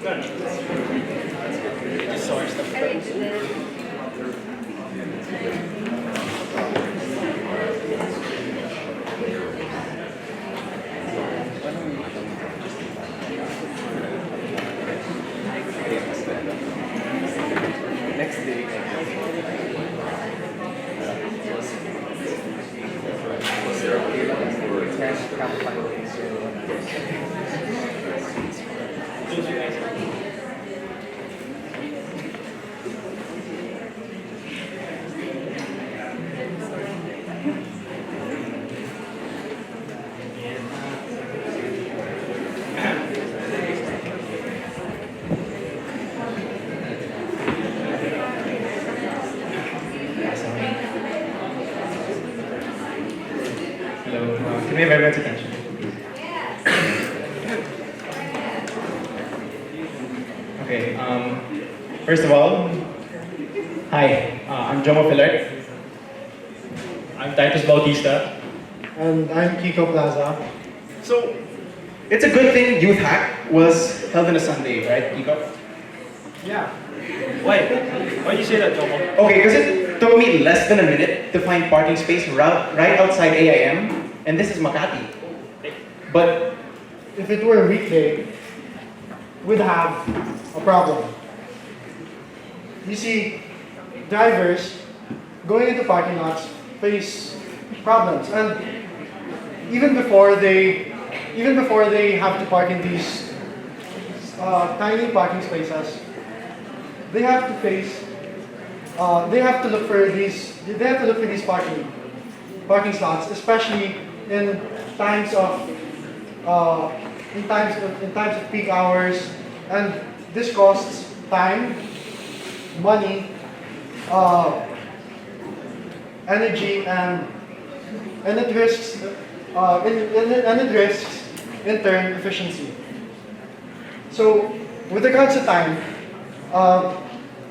Next day. Hello, can we have everyone's attention? Okay, first of all, hi, I'm Jomo Fillard. I'm Titus Bautista. And I'm Kiko Plaza. So, it's a good thing YouthHack was held on a Sunday, right, Kiko? Yeah. Why? Why do you say that, Jomo? Okay, because it took me less than a minute to find parking space right outside AIM, and this is Makati. But If it were a weekday, we'd have a problem. You see, drivers going into parking lots face problems, and even before they have to park in these tiny parking spaces, they have to look for these parking slots, especially in times of peak hours, and this costs time, money, energy, and it risks in turn efficiency. So, with regards to time,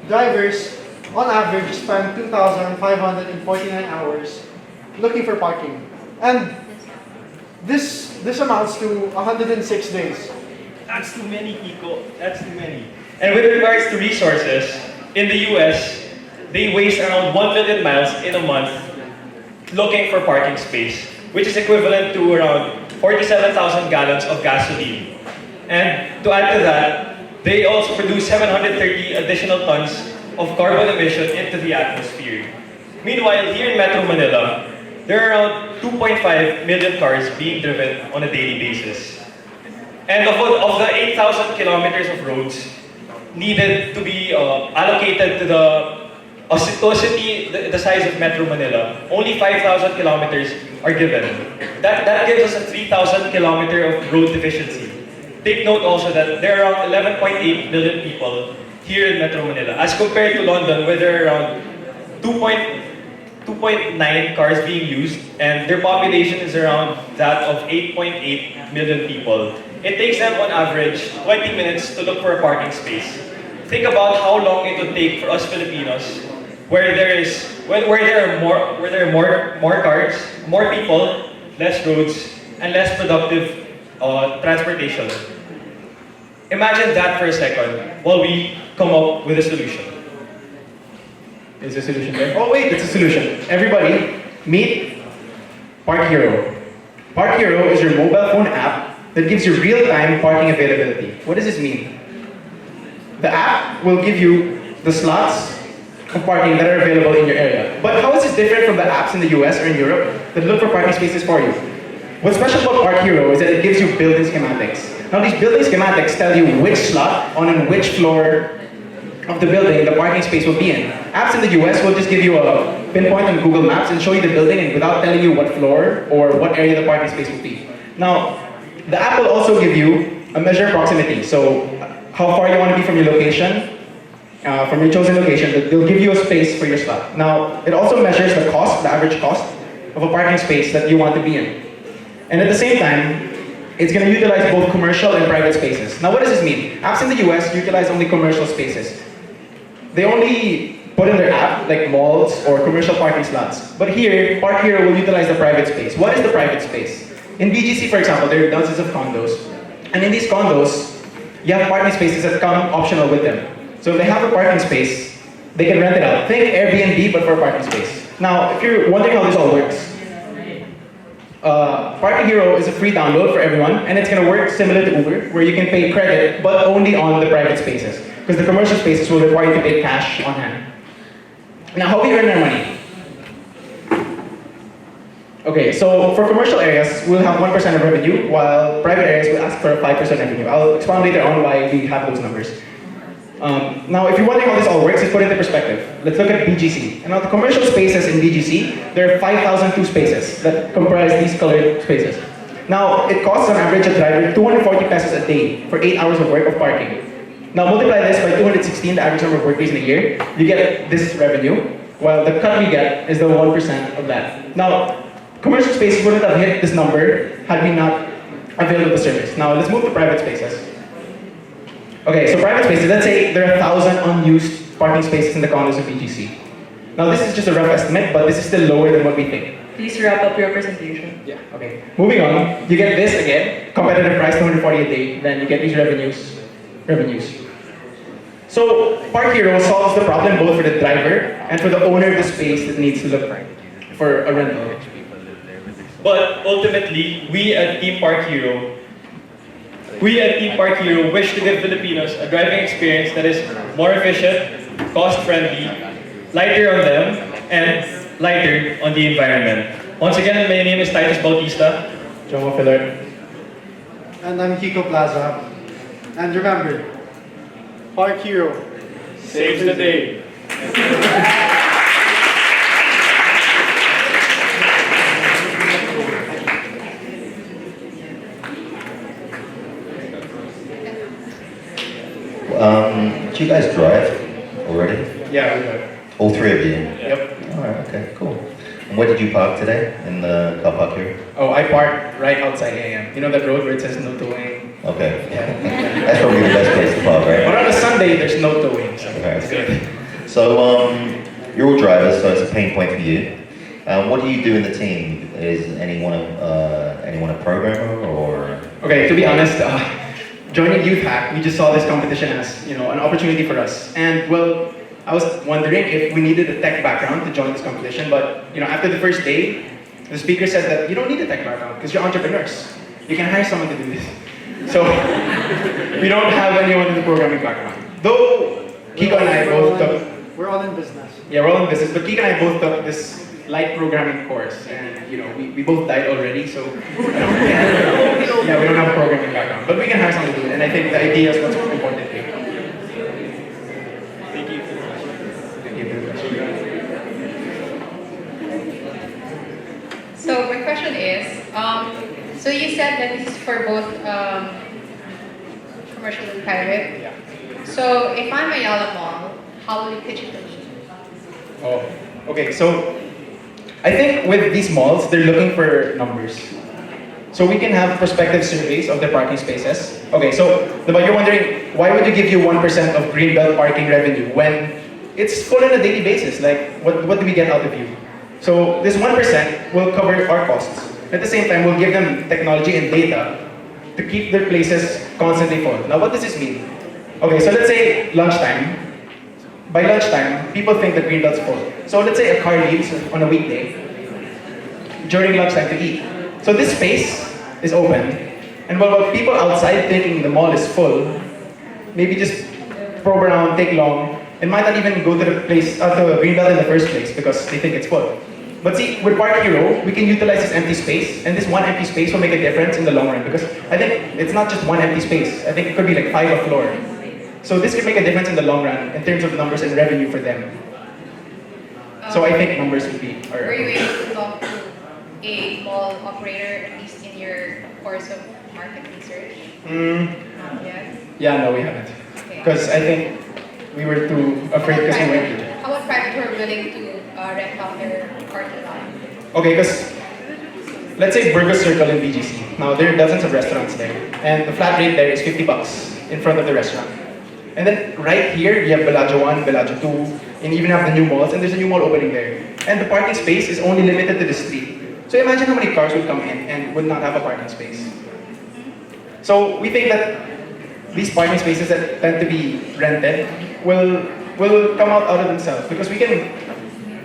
drivers on average spend 2,549 hours looking for parking, and this amounts to 106 days. That's too many, Kiko. That's too many. And with regards to resources, in the US, they waste around 1 million miles in a month looking for parking space, which is equivalent to around 47,000 gallons of gasoline. And to add to that, they also produce 730 additional tons of carbon emission into the atmosphere. Meanwhile, here in Metro Manila, there are around 2.5 million cars being driven on a daily basis. And of the 8,000 kilometers of roads needed to be allocated to a city the size of Metro Manila, only 5,000 kilometers are given. That gives us a 3,000 kilometer of road deficiency. Take note also that there are around 11.8 million people here in Metro Manila, as compared to London, where there are around 2.9 cars being used, and their population is around that of 8.8 million people. It takes them on average 20 minutes to look for a parking space. Think about how long it would take for us Filipinos, where there are more cars, more people, less roads, and less productive transportation. Imagine that for a second while we come up with a solution. is a solution there? Oh wait, it's a solution. Everybody, meet ParkHero. ParkHero is your mobile phone app that gives you real-time parking availability. What does this mean? The app will give you the slots of parking that are available in your area. But how is this different from the apps in the US or in Europe that look for parking spaces for you? What's special about ParkHero is that it gives you building schematics. Now these building schematics tell you which slot on which floor of the building the parking space will be in. Apps in the US will just give you a pinpoint on Google Maps and show you the building and without telling you what floor or what area the parking space will be. Now, the app will also give you a measure of proximity. So how far you want to be from your location, from your chosen location. They'll give you a space for your slot. Now, it also measures the cost, the average cost of a parking space that you want to be in. And at the same time, it's going to utilize both commercial and private spaces. Now, what does this mean? Apps in the US utilize only commercial spaces. They only put in their app, like malls or commercial parking slots. But here, ParkHero will utilize the private space. What is the private space? In BGC, for example, there are dozens of condos. And in these condos, you have parking spaces that come optional with them. So if they have a parking space, they can rent it out. Think Airbnb, but for a parking space. Now, if you're wondering how this all works, ParkHero is a free download for everyone, and it's going to work similar to Uber, where you can pay credit, but only on the private spaces, because the commercial spaces will require you to pay cash on hand. Now, how we earn our money? Okay, so for commercial areas, we'll have 1% of revenue, while private areas will ask for a 5% revenue. I'll expound later on why we have those numbers. Now, if you're wondering how this all works, let's put it into perspective. Let's look at BGC. And now the commercial spaces in BGC, there are 5,002 spaces that comprise these colored spaces. Now, it costs on average a driver 240 pesos a day for 8 hours of work of parking. Now, multiply this by 216, the average number of work days in a year, you get this revenue, while the cut we get is the 1% of that. Now, commercial spaces wouldn't have hit this number had we not availed of the service. Now, let's move to private spaces. Okay, so private spaces, let's say there are 1,000 unused parking spaces in the condos of BGC. Now this is just a rough estimate, but this is still lower than what we think. Please wrap up your presentation. Yeah, okay. Moving on, you get this again, competitive price, 240 a day, then you get these revenues. So ParkHero solves the problem both for the driver and for the owner of the space that needs to look for a rental. But ultimately, we at Team ParkHero wish to give Filipinos a driving experience that is more efficient, cost-friendly, lighter on them, and lighter on the environment. Once again, my name is Titus Bautista. Jomo Filler. And I'm Kiko Plaza. And remember, ParkHero Saves the day. Do you guys drive already? Yeah, we do. All three of you? Yep. Alright, okay, cool. And where did you park today? In the car park here? Oh, I parked right outside AM. You know that road where it says no towing? Okay. Yeah. That's probably the best place to park, But right? on a Sunday, there's no towing, so Okay. it's good. So, you're all drivers, so it's a pain point for you. What do you do in the team? Is anyone a programmer or? Okay, to be honest, joining YouthHack, we just saw this competition as, an opportunity for us. And well, I was wondering if we needed a tech background to join this competition, but after the first day, the speaker said that you don't need a tech background because you're entrepreneurs. You can hire someone to do this. So we don't have anyone in the programming background. Though Kiko and I both took. We're all in business. Yeah, we're all in business, but Kiko and I both took this light programming course, and we both died already, so yeah, we don't have a programming background, but we can hire someone to do it, and I think the idea is what's important here. Thank you. Thank you for the question. So my question is, so you said that this is for both commercial and private. Yeah. So if I'm a Yala Mall, how will you pitch it to me? Oh, okay. So I think with these malls, they're looking for numbers. So we can have prospective surveys of the parking spaces. Okay, so but you're wondering, why would you give you 1% of Greenbelt parking revenue when it's full on a daily basis? Like, what do we get out of you? So this 1% will cover our costs. At the same time, we'll give them technology and data to keep their places constantly full. Now, what does this mean? Okay, so let's say lunchtime. By lunchtime, people think that Greenbelt's full. So let's say a car leaves on a weekday during lunchtime to eat. So this space is open, and while people outside thinking the mall is full, maybe just probe around, take long, and might not even go to the place, to Greenbelt in the first place because they think it's full. But see, with ParkHero, we can utilize this empty space, and this one empty space will make a difference in the long run because I think it's not just one empty space. I think it could be like 5 a floor. So this could make a difference in the long run in terms of numbers and revenue for them. So I think numbers would be. Were you able to talk to a mall operator, at least in your course of market research? Not yet. Yeah, no, we haven't. Okay. Because I think we were too afraid because we went to. How about private who are willing to rent out their parking lot? Okay, because let's say Burgos Circle in BGC. Now there are dozens of restaurants there, and the flat rate there is $50 in front of the restaurant. And then right here, you have Bellagio 1, Bellagio 2, and you even have the new malls, and there's a new mall opening there. And the parking space is only limited to the street. So imagine how many cars would come in and would not have a parking space. So we think that these parking spaces that tend to be rented will come out of themselves because we can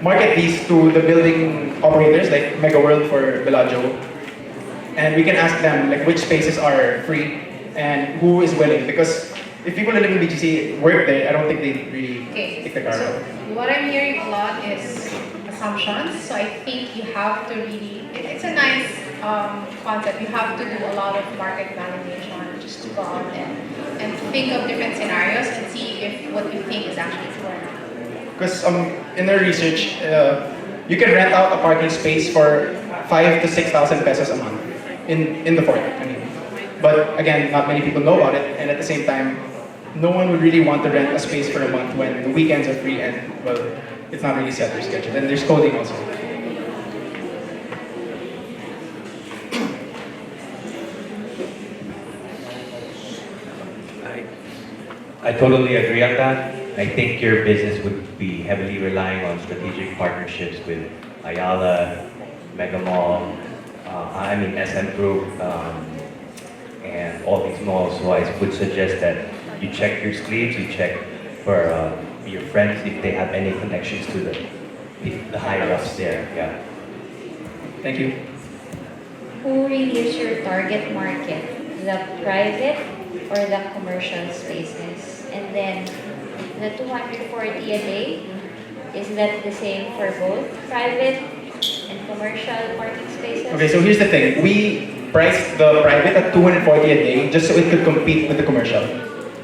market these to the building operators like Mega World for Bellagio, and we can ask them like which spaces are free and who is willing, because if people who live in BGC work there, I don't think they really take the car So out. what I'm hearing a lot is assumptions. So I think you have to really, it's a nice concept. You have to do a lot of market validation just to go out and think of different scenarios and see if what you think is actually true or not. Because in our research, you can rent out a parking space for 5,000 to 6,000 pesos a month in the fort. I mean, but again, not many people know about it, and at the same time, no one would really want to rent a space for a month when the weekends are free and well, it's not really set or scheduled. And there's coding also. I totally agree on that. I think your business would be heavily relying on strategic partnerships with Ayala, Mega Mall, SM Group, and all these malls. So I would suggest that you check your sleeves, you check for your friends if they have any connections to the higher ups there. Yeah. Thank you. Who really is your target market? The private or the commercial spaces? And then the 240 a day, is that the same for both private and commercial parking spaces? Okay, so here's the thing. We priced the private at 240 a day just so it could compete with the commercial.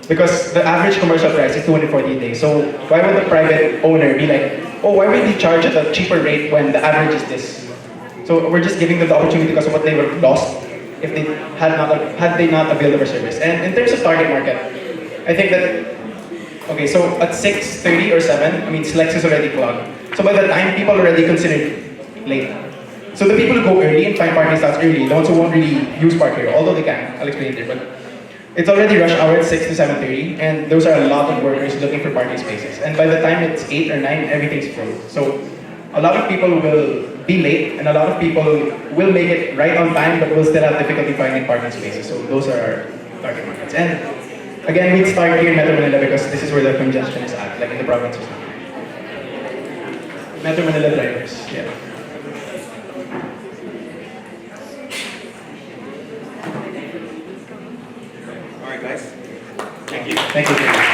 Because the average commercial price is 240 a day. So why would the private owner be like, oh, why would you charge at a cheaper rate when the average is this? So we're just giving them the opportunity because of what they were lost if they had they not availed of our service. And in terms of target market, I think that, okay, so at 6:30 or 7, I mean, Slex is already clogged. So by the time people already considered late. So the people who go early and find parking slots early, the ones who won't really use ParkHero, although they can, I'll explain it later, but it's already rush hour at 6 to 7:30, and those are a lot of workers looking for parking spaces. And by the time it's 8 or 9, everything's full. So a lot of people will be late, and a lot of people will make it right on time, but will still have difficulty finding parking spaces. So those are our target markets. And again, we'd start here in Metro Manila because this is where the congestion is at, like in the provinces. Metro Manila drivers, yeah. All right, guys. Thank you.